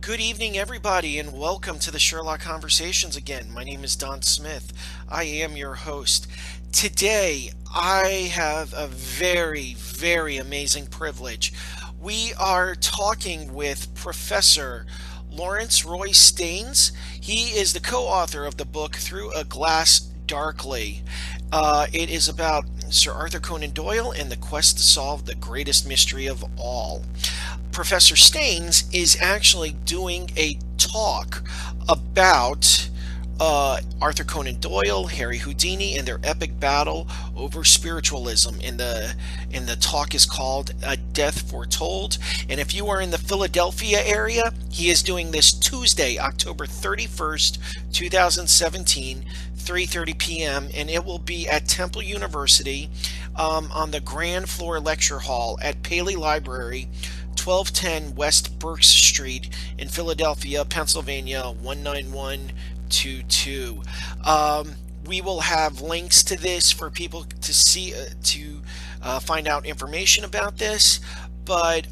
Good evening, everybody, and welcome to the Sherlock Conversations again. My name is Don Smith. I am your host. Today, I have a very amazing privilege. We are talking with Professor Laurence Roy Staines. He is the co-author of the book Through a Glass Darkly. It is about Sir Arthur Conan Doyle and the quest to solve the greatest mystery of all. Professor Staines is actually doing a talk about Arthur Conan Doyle, Harry Houdini, and their epic battle over spiritualism. And the talk is called "A Death Foretold." And if you are in the Philadelphia area, he is doing this Tuesday, October 31st, 2017. 3:30 p.m. and it will be at Temple University on the Grand Floor Lecture Hall at Paley Library, 1210 West Berks Street in Philadelphia, Pennsylvania, 19122. We will have links to this for people to see to find out information about this. But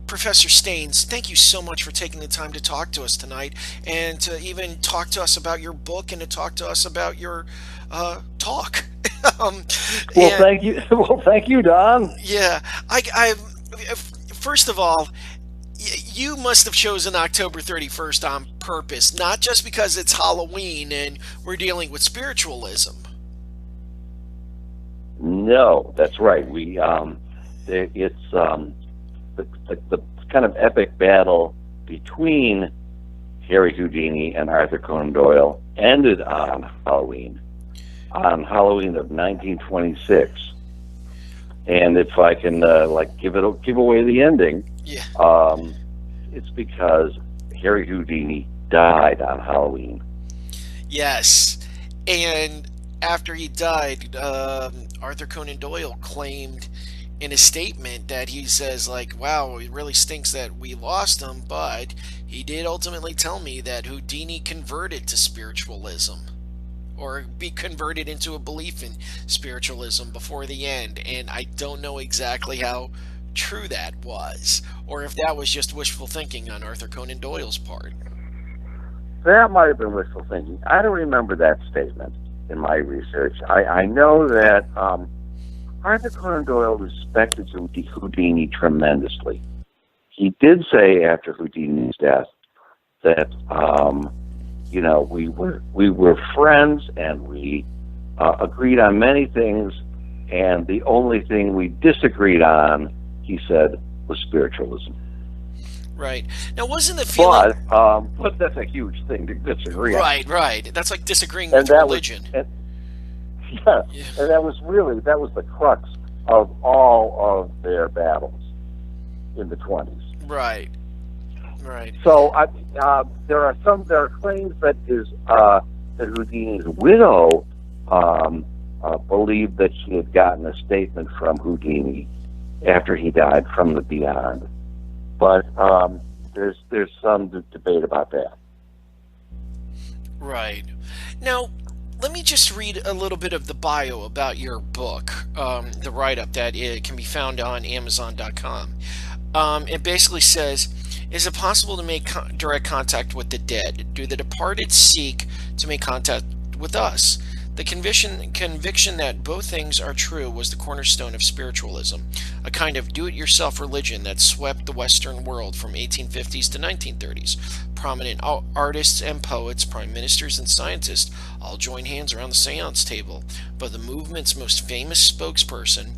Professor Staines, thank you so much for taking the time to talk to us tonight, and to even talk to us about your book and to talk to us about your talk. Thank you. Well, thank you, Don. Yeah, I first of all, you must have chosen October 31st on purpose, not just because it's Halloween and we're dealing with spiritualism. No, that's right. It's the kind of epic battle between Harry Houdini and Arthur Conan Doyle ended on Halloween of 1926. And if I can give away the ending, Yeah. It's because Harry Houdini died on Halloween. Yes, and after he died, Arthur Conan Doyle claimed in a statement that he says, like, wow, it really stinks that we lost him, but he did ultimately tell me that Houdini converted to spiritualism, or be converted into a belief in spiritualism before the end. And I don't know exactly how true that was, or if that was just wishful thinking on Arthur Conan Doyle's part. That might have been wishful thinking. I don't remember that statement in my research. I know that Arthur Conan Doyle respected Houdini tremendously. He did say after Houdini's death that we were friends and we agreed on many things, and the only thing we disagreed on, he said, was spiritualism. Right. Now, wasn't the feeling... But that's a huge thing to disagree on. Right. That's like disagreeing with religion. Yeah, and that was the crux of all of their battles in the 20s. Right. So there are claims that Houdini's widow believed that she had gotten a statement from Houdini after he died from the beyond, but there's some debate about that. Right. Now, let me just read a little bit of the bio about your book, the write-up that it can be found on Amazon.com. It basically says, is it possible to make direct contact with the dead? Do the departed seek to make contact with us? The conviction that both things are true was the cornerstone of spiritualism, a kind of do-it-yourself religion that swept the Western world from 1850s to 1930s. Prominent artists and poets, prime ministers and scientists all joined hands around the seance table, but the movement's most famous spokesperson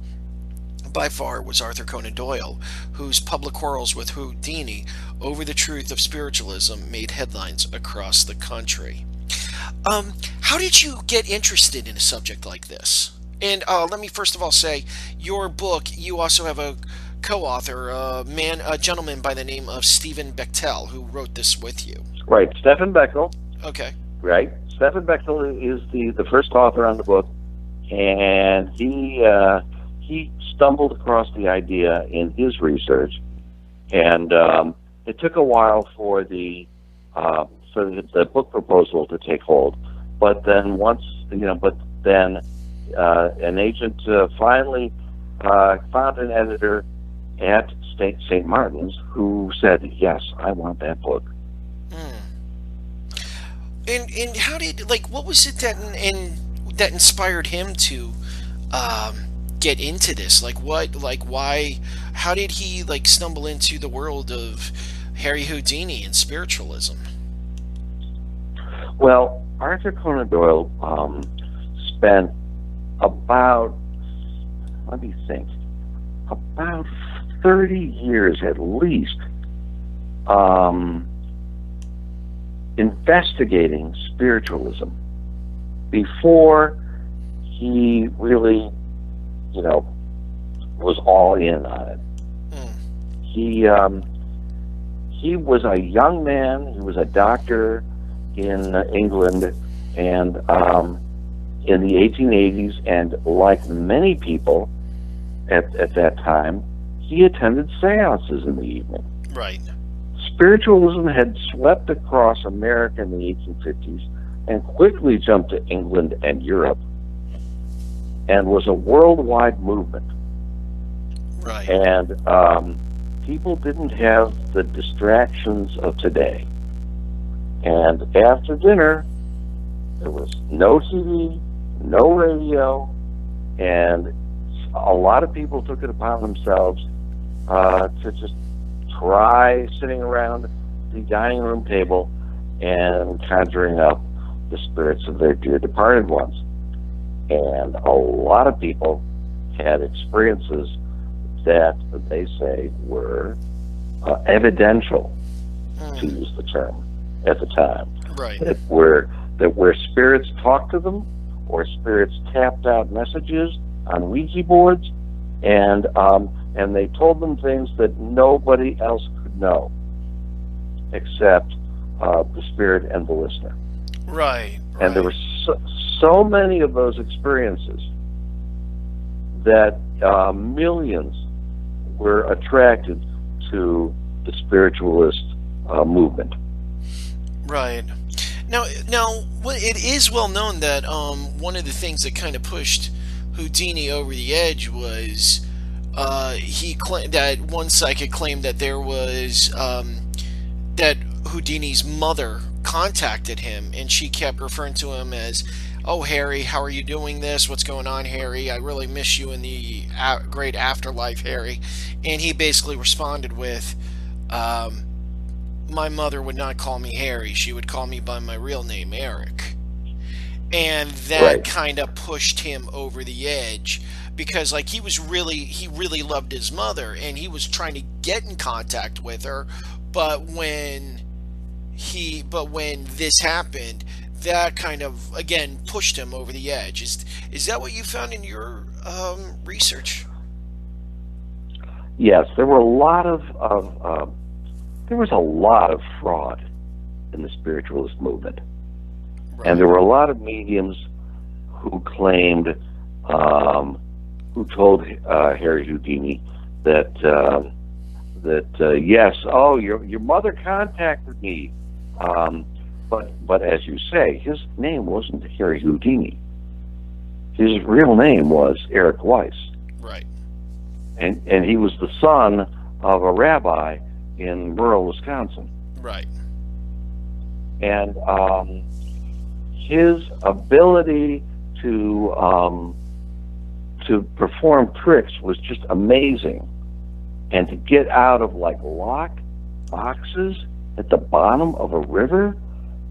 by far was Arthur Conan Doyle, whose public quarrels with Houdini over the truth of spiritualism made headlines across the country. How did you get interested in a subject like this? And let me first of all say, your book, you also have a co-author, a gentleman by the name of Stephen Bechtel, who wrote this with you. Right, Stephen Bechtel. Okay. Right, Stephen Bechtel is the first author on the book, and he stumbled across the idea in his research, and it took a while for the book proposal to take hold. But then an agent finally found an editor at St. Martin's, who said, yes, I want that book. And how did, like, what was it that inspired him to get into this? Like, why, how did he, like, stumble into the world of Harry Houdini and spiritualism? Well, Arthur Conan Doyle spent about, let me think, about 30 years at least investigating spiritualism before he really, was all in on it. He was a young man. He was a doctor in England, and in the 1880s, and like many people at that time, he attended seances in the evening. Right. Spiritualism had swept across America in the 1850s and quickly jumped to England and Europe, and was a worldwide movement. Right. And people didn't have the distractions of today. And after dinner, there was no TV, no radio, and a lot of people took it upon themselves to just try sitting around the dining room table and conjuring up the spirits of their dear departed ones. And a lot of people had experiences that they say were evidential, to use the term at the time. Right. That where spirits talked to them, or spirits tapped out messages on Ouija boards, and they told them things that nobody else could know except the spirit and the listener. Right. And there were so many of those experiences that millions were attracted to the spiritualist movement. Right. Now, it is well known that one of the things that kind of pushed Houdini over the edge was that one psychic claimed that there was that Houdini's mother contacted him, and she kept referring to him as, "Oh, Harry, how are you doing this? What's going on, Harry? I really miss you in the great afterlife, Harry." And he basically responded with, "My mother would not call me Harry. She would call me by my real name, Eric." And that kind of pushed him over the edge, because like he really loved his mother, and he was trying to get in contact with her, but when this happened, that kind of again pushed him over the edge. Is that what you found in your research? Yes, there were a lot of there was a lot of fraud in the spiritualist movement. Right. And there were a lot of mediums who claimed, who told Harry Houdini that yes, oh, your mother contacted me, but as you say, his name wasn't Harry Houdini. His real name was Eric Weiss. Right. And he was the son of a rabbi in rural Wisconsin. Right. And his ability to perform tricks was just amazing, and to get out of like locked boxes at the bottom of a river,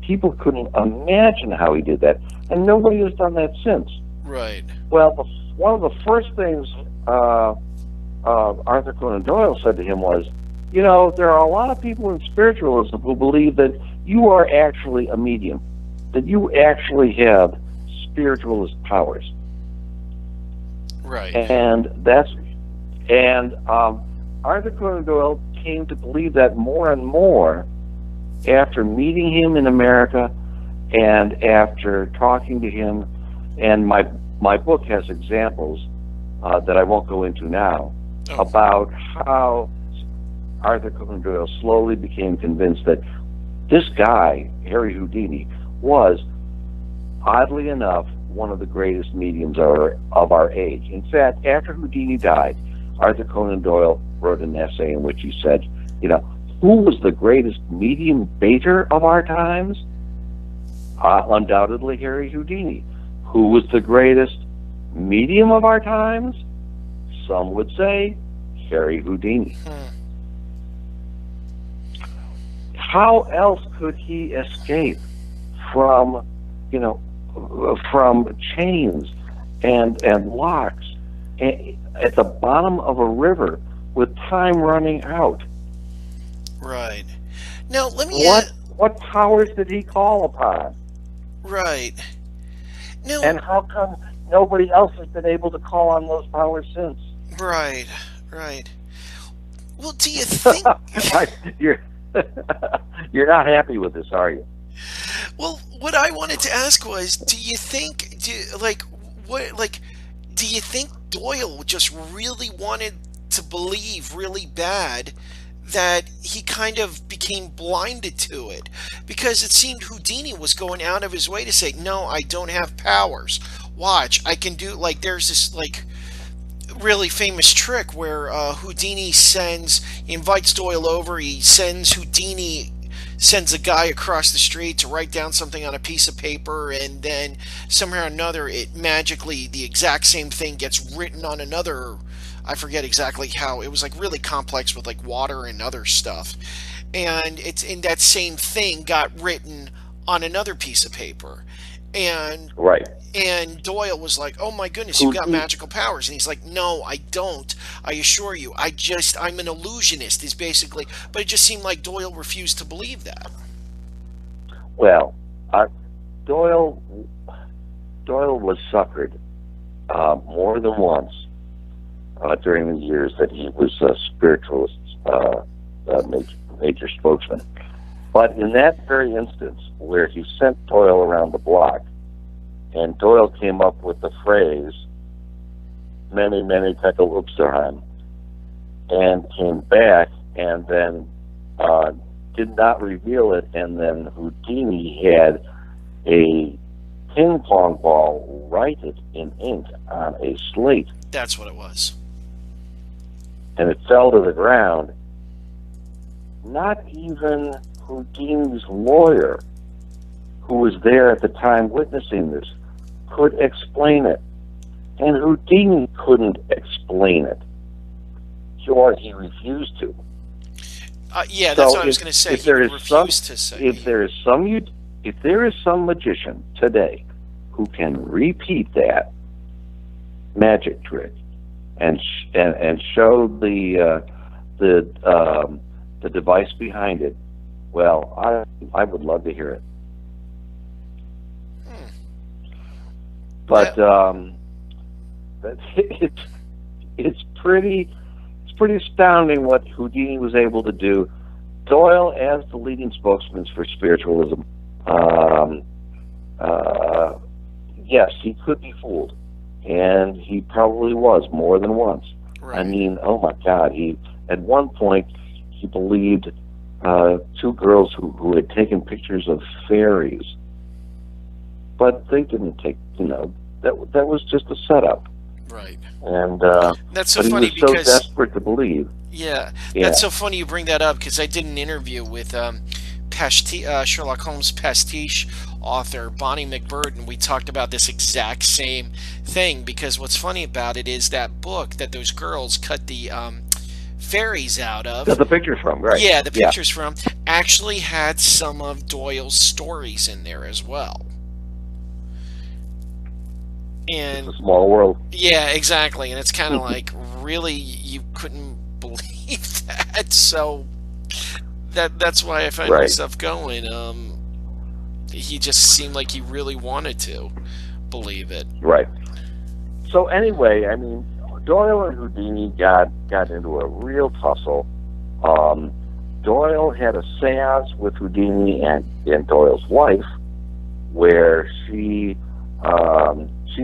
people couldn't imagine how he did that, and nobody has done that since. Right. Well, one of the first things Arthur Conan Doyle said to him was, there are a lot of people in spiritualism who believe that you are actually a medium, that you actually have spiritualist powers. Right. And Arthur Conan Doyle came to believe that more and more after meeting him in America and after talking to him. And my book has examples that I won't go into now about how Arthur Conan Doyle slowly became convinced that this guy, Harry Houdini, was, oddly enough, one of the greatest mediums of our age. In fact, after Houdini died, Arthur Conan Doyle wrote an essay in which he said, you know, who was the greatest medium baiter of our times? Undoubtedly Harry Houdini. Who was the greatest medium of our times? Some would say Harry Houdini. How else could he escape from, you know, from chains and locks at the bottom of a river with time running out? Right. Now, let me... What powers did he call upon? Right. Now, and how come nobody else has been able to call on those powers since? Right, right. Well, do you think... You're not happy with this, are you? Well, what I wanted to ask was, do you think, do you think Doyle just really wanted to believe really bad that he kind of became blinded to it? Because it seemed Houdini was going out of his way to say, no, I don't have powers. Watch, I can do, like, there's this, like, really famous trick where Houdini invites Doyle over, he sends a guy across the street to write down something on a piece of paper, and then somehow or another it magically, the exact same thing gets written on another, I forget exactly how, it was like really complex with like water and other stuff, and it's in that same thing got written on another piece of paper, and right. And Doyle was like, oh my goodness, you've got magical powers. And he's like, no, I don't. I assure you. I'm an illusionist, is basically. But it just seemed like Doyle refused to believe that. Well, Doyle was suckered more than once during the years that he was a spiritualist major spokesman. But in that very instance, where he sent Doyle around the block, and Doyle came up with the phrase, many, many Tekel Upsterheim, and came back and then did not reveal it, and then Houdini had a ping pong ball write it in ink on a slate. That's what it was. And it fell to the ground. Not even Houdini's lawyer, who was there at the time witnessing this, could explain it. And Houdini couldn't explain it. Or he refused to. Yeah, that's what I was going to say. If there is some magician today who can repeat that magic trick and show the device behind it, well, I would love to hear it. But it's pretty astounding what Houdini was able to do. Doyle, as the leading spokesman for spiritualism, yes, he could be fooled, and he probably was more than once. Right. I mean, oh my God, at one point he believed two girls who had taken pictures of fairies, but they didn't take, that was just a setup. Right. And that's so funny he was because so desperate to believe. Yeah, that's so funny you bring that up, because I did an interview with Sherlock Holmes pastiche author Bonnie McBurden. We talked about this exact same thing, because what's funny about it is that book that those girls cut the fairies out of, the pictures from, right? Yeah, the pictures from actually had some of Doyle's stories in there as well. And it's a small world. Yeah, exactly. And it's kind of like, really, you couldn't believe that. So that's why I find myself going. He just seemed like he really wanted to believe it. Right. So anyway, I mean, Doyle and Houdini got into a real tussle. Doyle had a seance with Houdini and Doyle's wife, where she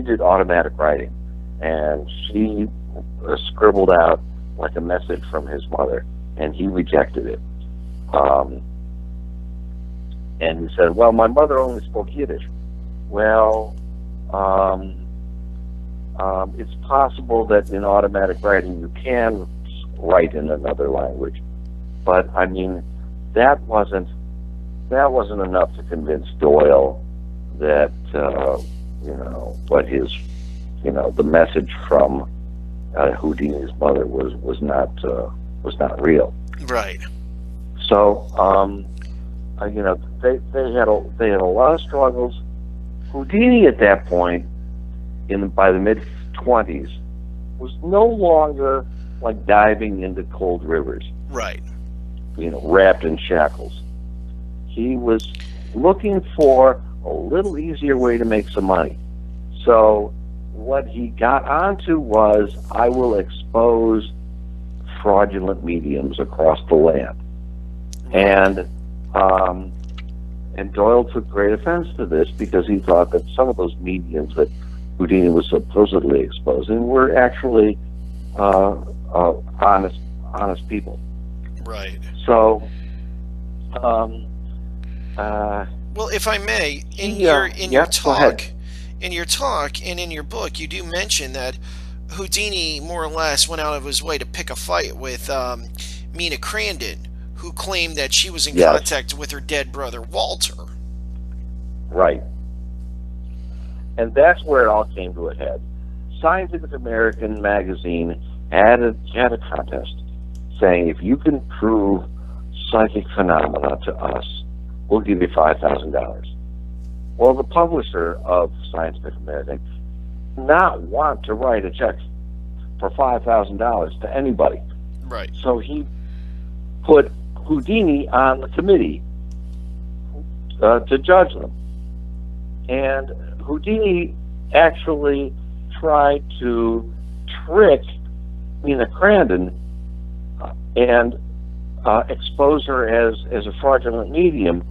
did automatic writing, and she scribbled out like a message from his mother, and he rejected it. And he said, well, my mother only spoke Yiddish. Well, it's possible that in automatic writing you can write in another language. But I mean, that wasn't enough to convince Doyle that what his the message from Houdini's mother was not real. Right. So they had a lot of struggles. Houdini at that point, by the mid-20s, was no longer like diving into cold rivers. Right. Wrapped in shackles. He was looking for a little easier way to make some money. So what he got onto was, I will expose fraudulent mediums across the land. And Doyle took great offense to this, because he thought that some of those mediums that Houdini was supposedly exposing were actually honest people. Right. So, well, if I may, in your talk and in your book, you do mention that Houdini more or less went out of his way to pick a fight with Mina Crandon, who claimed that she was in contact with her dead brother Walter. Right. And that's where it all came to a head. Scientific American magazine had a contest saying, if you can prove psychic phenomena to us, we'll give you $5,000. Well, the publisher of Scientific American did not want to write a check for $5,000 to anybody. Right. So he put Houdini on the committee to judge them. And Houdini actually tried to trick Mina Crandon and expose her as a fraudulent medium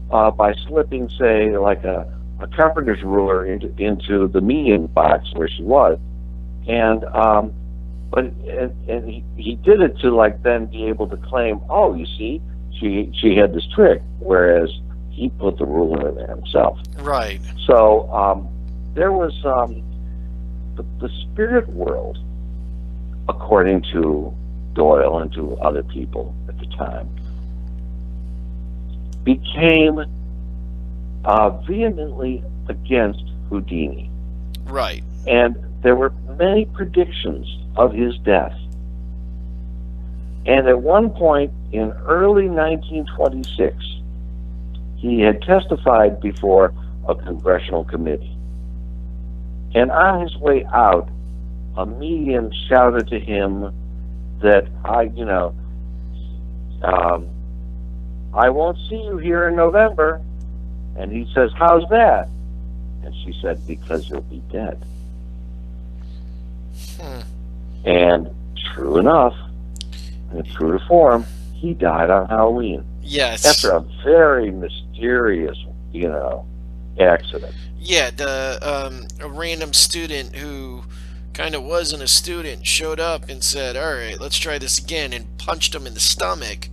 by slipping, say, like a carpenter's ruler into the medium box where she was, and he did it to then be able to claim, oh, you see, she had this trick, whereas he put the ruler in there himself. Right. So there was the spirit world, according to Doyle and to other people at the time, became vehemently against Houdini. Right. And there were many predictions of his death. And at one point in early 1926, he had testified before a congressional committee. And on his way out, a medium shouted to him that I won't see you here in November. And he says, how's that? And she said, because you'll be dead. And true enough, and true to form, he died on Halloween. Yes. After a very mysterious, accident. Yeah, a random student who kind of wasn't a student showed up and said, all right, let's try this again, and punched him in the stomach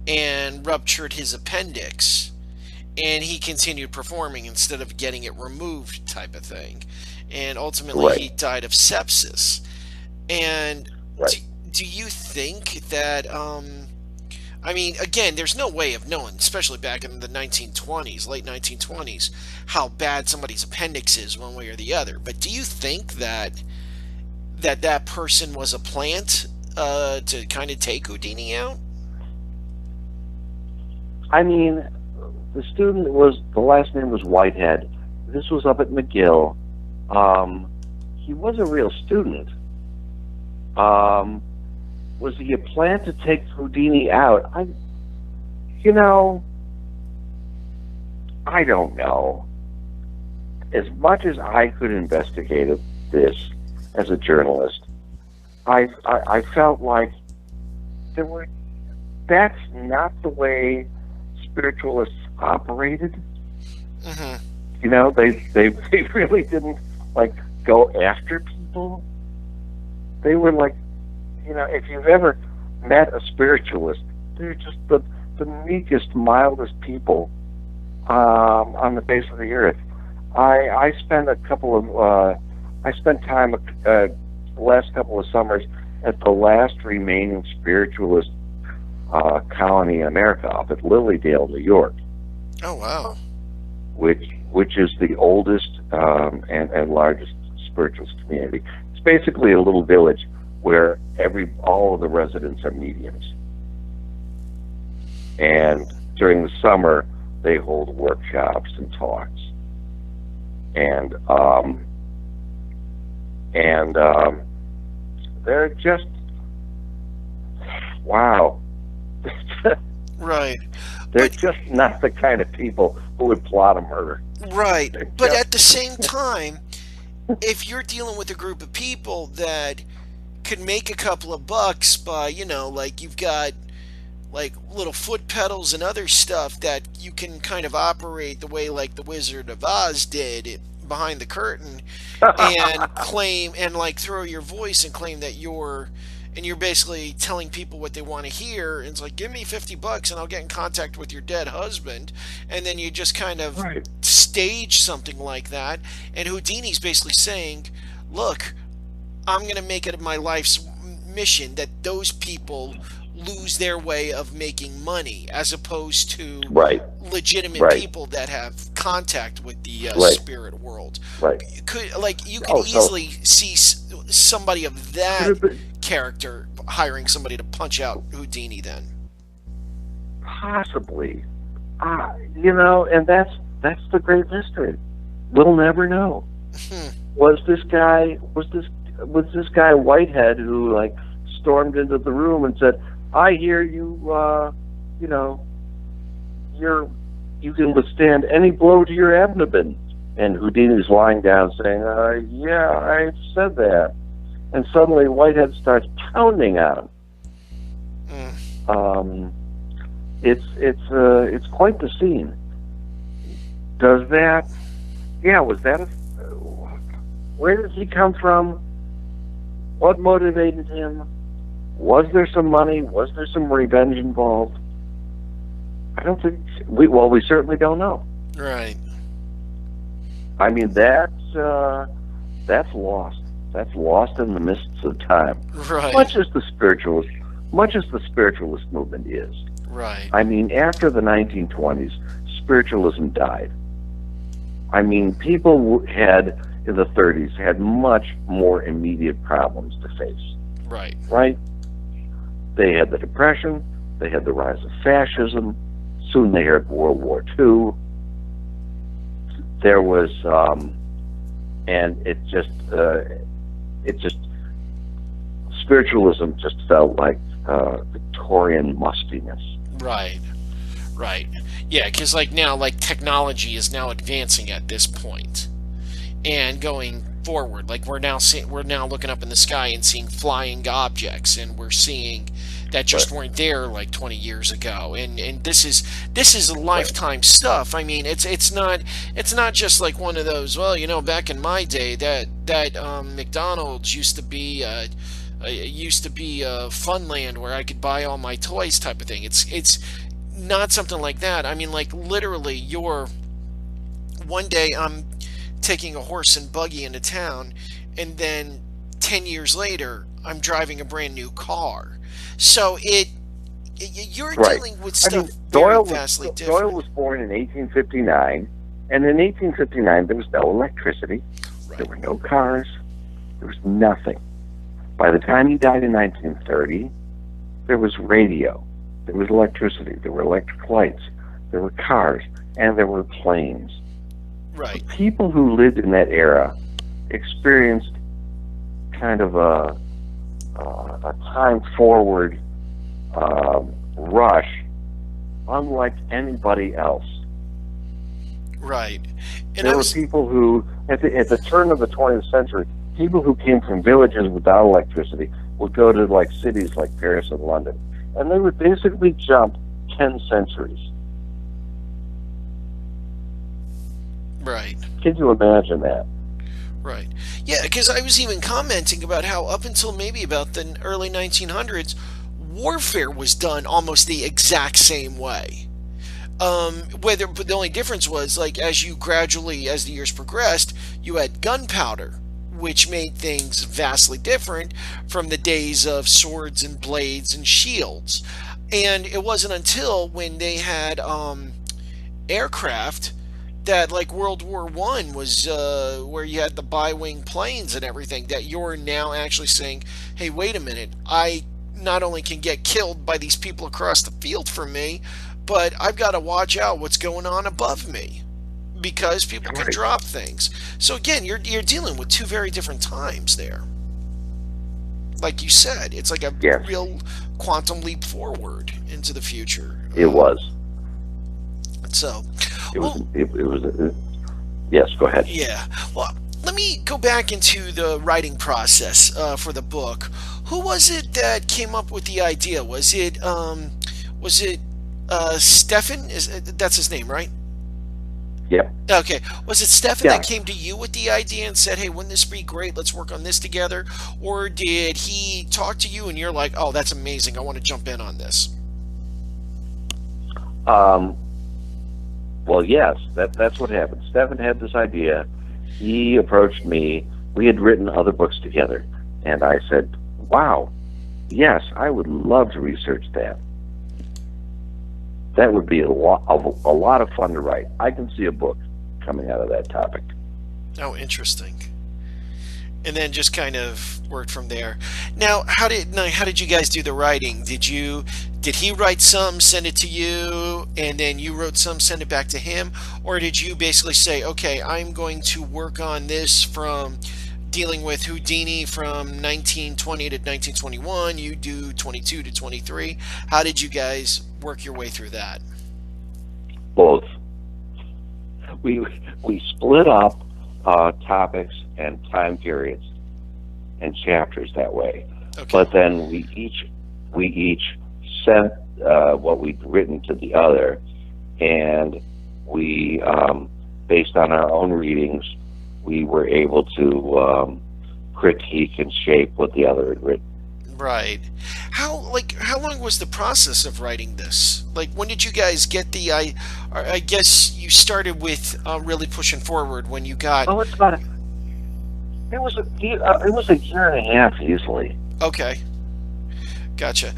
and ruptured his appendix. And he continued performing instead of getting it removed, type of thing. And ultimately he died of sepsis. And do you think that, I mean, again, there's no way of knowing, especially back in the 1920s, late 1920s, how bad somebody's appendix is one way or the other. But do you think that that person was a plant to kind of take Houdini out? I mean, the last name was Whitehead. This was up at McGill. He was a real student. Was he a plant to take Houdini out? I don't know. As much as I could investigate this as a journalist, I felt like that's not the way spiritualists operated. Mm-hmm. They really didn't go after people. They were if you've ever met a spiritualist, they're just the meekest, mildest people on the face of the earth. I spent time the last couple of summers at the last remaining spiritualist colony in America, up at Lilydale, New York. Oh, wow. Which is the oldest and largest spiritualist community. It's basically a little village where all of the residents are mediums. And during the summer, they hold workshops and talks. And they're just, wow. Right. They're just not the kind of people who would plot a murder. Right. But at the same time, if you're dealing with a group of people that could make a couple of bucks by, like you've got like little foot pedals and other stuff that you can kind of operate the way like the Wizard of Oz did behind the curtain and claim and like throw your voice and claim that you're basically telling people what they want to hear. And it's like, give me $50 and I'll get in contact with your dead husband. And then you just kind of stage something like that. And Houdini's basically saying, look, I'm going to make it my life's mission that those people lose their way of making money, as opposed to legitimate people that have contact with the spirit world. You could easily see somebody of that character hiring somebody to punch out Houdini then. Possibly. And that's the great mystery. We'll never know. Was this guy Whitehead who like stormed into the room and said, I hear you, you can withstand any blow to your abdomen. And Houdini's lying down saying, yeah, I said that. And suddenly Whitehead starts pounding on him. It's quite the scene. Was that where did he come from? What motivated him? Was there some money? Was there some revenge involved? I don't think we certainly don't know. Right. I mean, that's lost. That's lost in the mists of time. Right. Much as the spiritualist movement is. Right. I mean, after the 1920s, spiritualism died. I mean, people in the 30s had much more immediate problems to face. Right. Right? They had the Depression, they had the rise of fascism, soon they had World War II. There was, and it just, spiritualism just felt like Victorian mustiness. Right. Right. Yeah, because like now, like technology is now advancing at this point, and going forward, like we're now looking up in the sky and seeing flying objects, and we're seeing that just weren't there like 20 years ago, and this is lifetime stuff. I mean, it's not just like one of those, well, back in my day that McDonald's used to be Funland where I could buy all my toys type of thing. It's not something like that. I mean, like literally, one day I'm taking a horse and buggy into town, and then 10 years later I'm driving a brand new car. So you're dealing with stuff very vastly different. Doyle was born in 1859, and in 1859 there was no electricity, there were no cars, there was nothing. By the time he died in 1930, there was radio, there was electricity, there were electric lights, there were cars, and there were planes. Right. The people who lived in that era experienced kind of a time forward rush unlike anybody else. Right. And there were people who, at the turn of the 20th century, people who came from villages without electricity would go to like cities like Paris and London, and they would basically jump 10 centuries. Right. Can you imagine that? Right. Yeah, because I was even commenting about how up until maybe about the early 1900s, warfare was done almost the exact same way. But the only difference was, like, as the years progressed, you had gunpowder, which made things vastly different from the days of swords and blades and shields. And it wasn't until when they had aircraft that, like World War One was, where you had the bi-wing planes and everything, that you're now actually saying, hey, wait a minute, I not only can get killed by these people across the field from me, but I've got to watch out what's going on above me, because people can drop things. So again, you're dealing with two very different times there. Like you said, it's like a real quantum leap forward into the future. It was. So, yes, go ahead. Yeah. Well, let me go back into the writing process for the book. Who was it that came up with the idea? Was it Stefan? That's his name, right? Yep. Okay. Was it Stefan that came to you with the idea and said, hey, wouldn't this be great? Let's work on this together. Or did he talk to you and you're like, oh, that's amazing, I want to jump in on this? Well, yes, that's what happened. Stefan had this idea. He approached me. We had written other books together. And I said, wow, yes, I would love to research that. That would be a lot of fun to write. I can see a book coming out of that topic. Oh, interesting. And then just kind of worked from there. Now, how did you guys do the writing? Did he write some, send it to you, and then you wrote some, send it back to him? Or did you basically say, okay, I'm going to work on this from dealing with Houdini from 1920 to 1921, you do 22 to 23. How did you guys work your way through that? Both. We split up topics and time periods and chapters that way. Okay. But then we each sent what we'd written to the other, and we, based on our own readings, we were able to critique and shape what the other had written. Right. How long was the process of writing this? Like, when did you guys get the? I guess you started with really pushing forward when you got. Oh, it was a year and a half easily. Okay. Gotcha.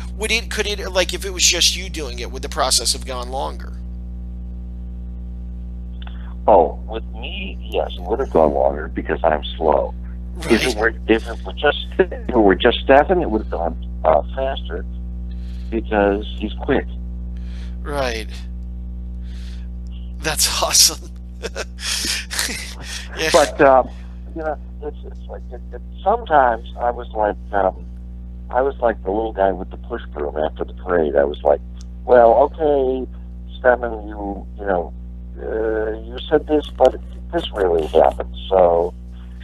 Could it, like, if it was just you doing it, would the process have gone longer? Oh, with me, yes, it would have gone longer because I'm slow. Right. If it were just Stefan, it would have gone faster because he's quick. Right. That's awesome. Yeah. But it's like sometimes I was like the little guy with the push broom after the parade. I was like, well, okay, Stefan, you said this, but this really happened. So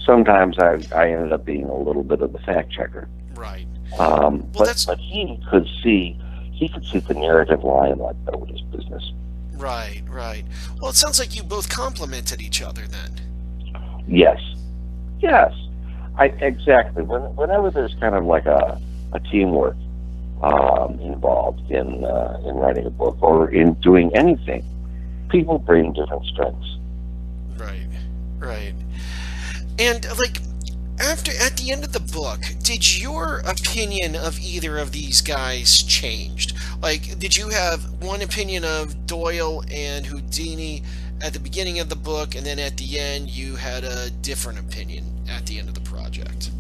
sometimes I ended up being a little bit of the fact checker. Right. But he could see the narrative line like nobody's business. Right, right. Well, it sounds like you both complemented each other then. Yes. Exactly. Whenever there's kind of like a teamwork involved in writing a book or in doing anything, people bring different strengths. Right. And like, at the end of the book, did your opinion of either of these guys changed? Like, did you have one opinion of Doyle and Houdini at the beginning of the book, and then at the end you had a different opinion at the end of the project?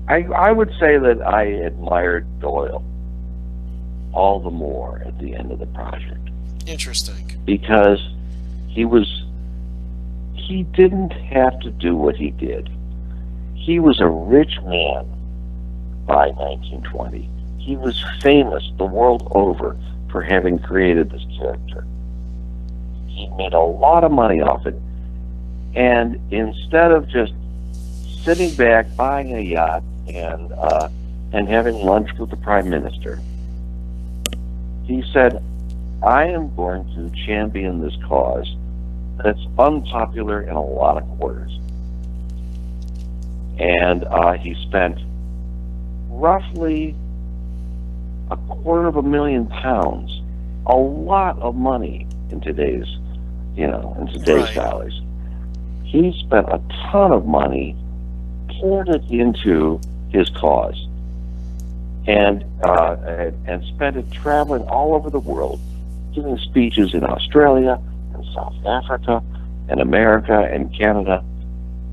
I would say that I admired Doyle all the more at the end of the project. Interesting. Because he didn't have to do what he did. He was a rich man by 1920. He was famous the world over for having created this character. He made a lot of money off it, and instead of just sitting back, buying a yacht, and having lunch with the Prime Minister, he said, I am going to champion this cause that's unpopular in a lot of quarters. And he spent roughly £250,000, a lot of money in today's Right. dollars. he spent a ton of money, poured it into his cause, and spent it traveling all over the world, giving speeches in Australia and South Africa and America and Canada,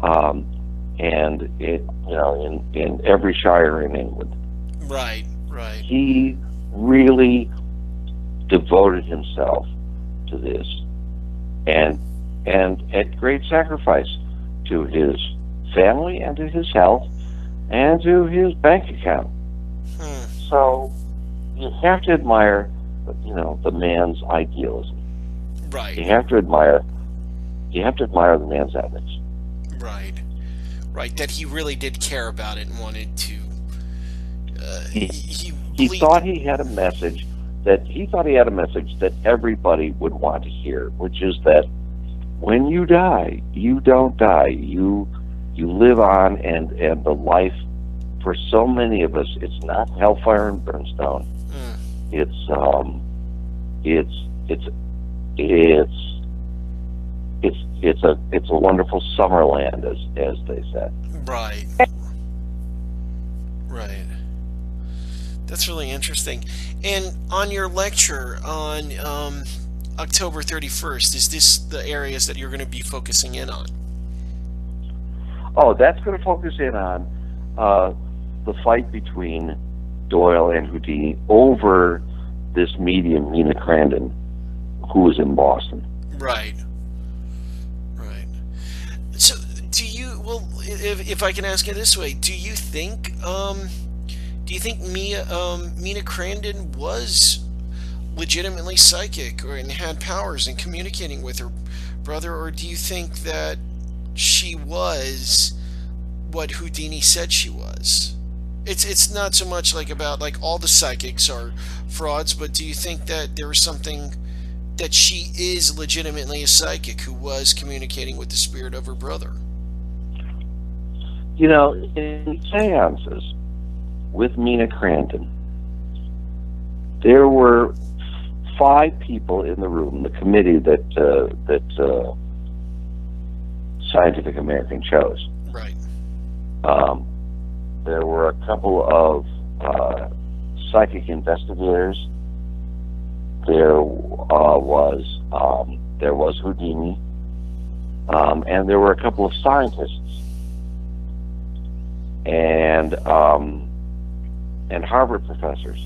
and in every shire in England. Right. He really devoted himself to this, and at great sacrifice to his family and to his health and to his bank account. So you have to admire, the man's idealism. Right. You have to admire the man's ethics. Right. That he really did care about it and wanted to. He thought he had a message that everybody would want to hear, which is that when you die, you don't die. You live on, and the life for so many of us, it's not hellfire and brimstone. It's a wonderful summer land, as they said. Right. That's really interesting. And on your lecture on October 31st, is this the areas that you're going to be focusing in on? Oh, that's going to focus in on the fight between Doyle and Houdini over this medium, Mina Crandon, who was in Boston. Right. So, if I can ask it this way, do you think Mina Crandon was legitimately psychic and had powers in communicating with her brother, or do you think that she was what Houdini said she was? It's not so much about all the psychics are frauds, but do you think that there was something that she is legitimately a psychic who was communicating with the spirit of her brother? In seances with Mina Crandon, there were 5 people in the room, the committee that Scientific American chose. Right. There were a couple of psychic investigators. There was Houdini, and there were a couple of scientists and Harvard professors,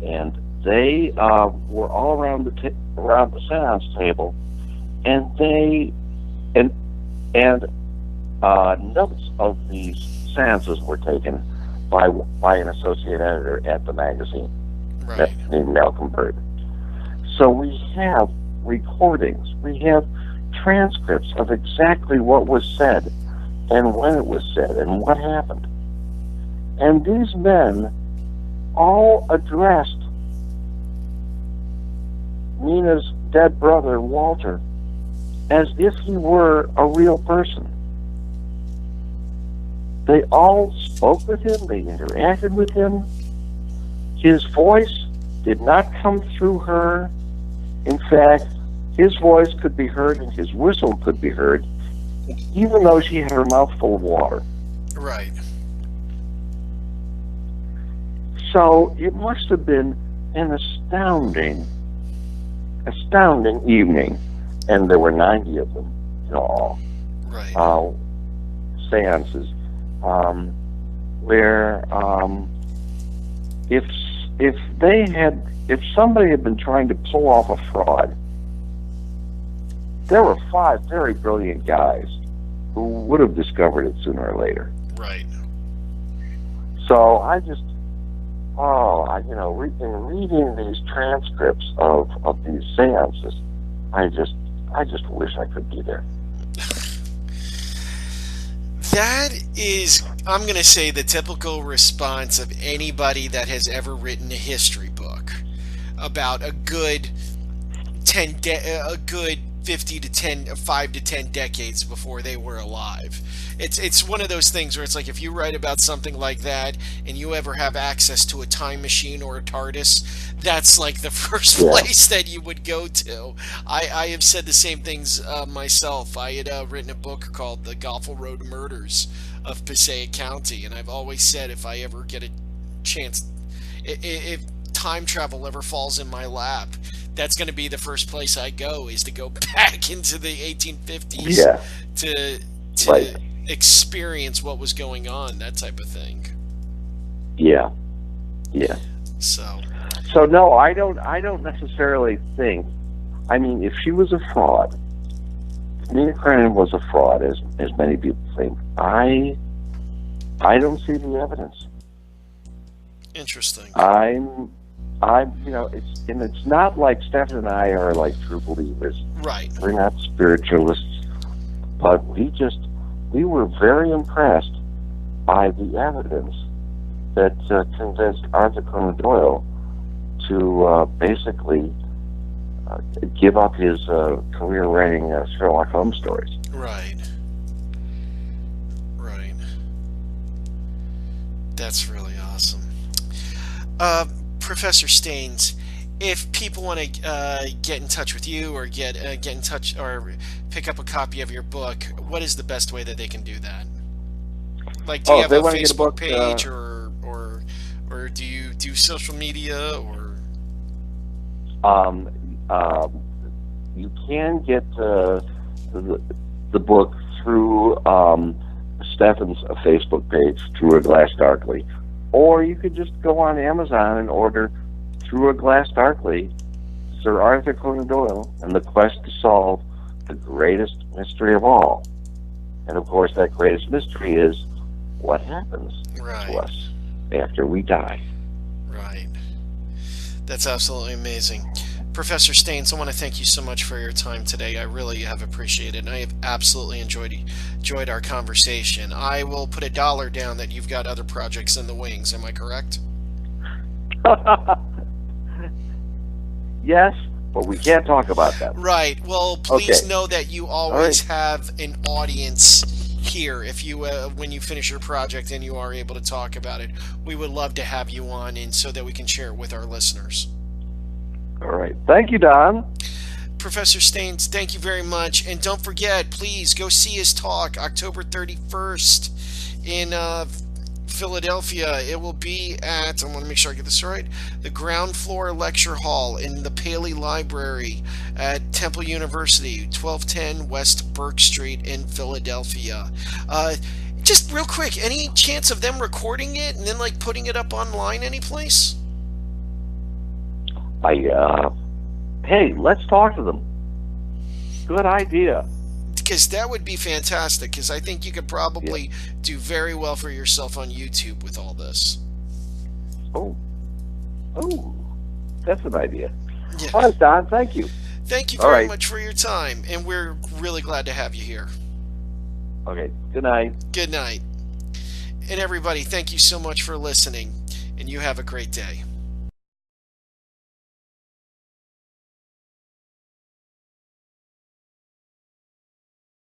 and they were all around the seance table, and notes of these seances were taken by an associate editor at the magazine, right, named Malcolm Bird. So we have recordings, we have transcripts of exactly what was said and when it was said and what happened. And these men all addressed Mina's dead brother, Walter, as if he were a real person. They all spoke with him, they interacted with him. His voice did not come through her. In fact, his voice could be heard and his whistle could be heard, even though she had her mouth full of water. Right. So it must have been an astounding evening, and there were 90 of them in all. Right. Seances, where if somebody had been trying to pull off a fraud, there were 5 very brilliant guys who would have discovered it sooner or later. Right. So in reading these transcripts of these seances, I just wish I could be there. That is, I'm going to say, the typical response of anybody that has ever written a history book about a good 50 to 10, 5 to 10 decades before they were alive. It's one of those things where it's like if you write about something like that and you ever have access to a time machine or a TARDIS, that's like the first place that you would go to. I have said the same things myself. I had written a book called The Goffle Road Murders of Passaic County, and I've always said if I ever get a chance, if time travel ever falls in my lap, that's going to be the first place I go, is to go back into the 1850s to experience what was going on, that type of thing. Yeah. So no, I don't necessarily think. I mean, if she was a fraud, Nina Cronin was a fraud, as many people think. I don't see the evidence. Interesting. I'm, it's not like Stephen and I are like true believers. Right. We're not spiritualists, but we were very impressed by the evidence that convinced Arthur Conan Doyle to basically give up his career writing Sherlock Holmes stories. Right. That's really awesome. Professor Staines, if people want to get in touch with you or get in touch or pick up a copy of your book, what is the best way that they can do that? Like, do you have a Facebook page or do you do social media or? You can get the book through Stefan's Facebook page, Through a Glass Darkly, or you could just go on Amazon and order Through a Glass Darkly, Sir Arthur Conan Doyle and the Quest to Solve the Greatest Mystery of All. And of course, that greatest mystery is what happens to us after we die. Right. That's absolutely amazing. Professor Staines, I want to thank you so much for your time today. I really have appreciated it, and I have absolutely enjoyed our conversation. I will put $1 down that you've got other projects in the wings. Am I correct? Yes, but we can't talk about that. Right. Well, please know that you always have an audience here. If you, when you finish your project and you are able to talk about it, we would love to have you on, and so that we can share it with our listeners. All right. Thank you, Don. Professor Staines, thank you very much. And don't forget, please go see his talk October 31st in Philadelphia. It will be at, I want to make sure I get this right, the ground floor lecture hall in the Paley Library at Temple University, 1210 West Burke Street in Philadelphia. Just real quick, any chance of them recording it and then like putting it up online any place? Hey, let's talk to them. Good idea. Because that would be fantastic, because I think you could probably do very well for yourself on YouTube with all this. Oh, that's an idea. Yeah. All right, Don, thank you. Thank you very much for your time, and we're really glad to have you here. Okay, good night. Good night. And everybody, thank you so much for listening, and you have a great day.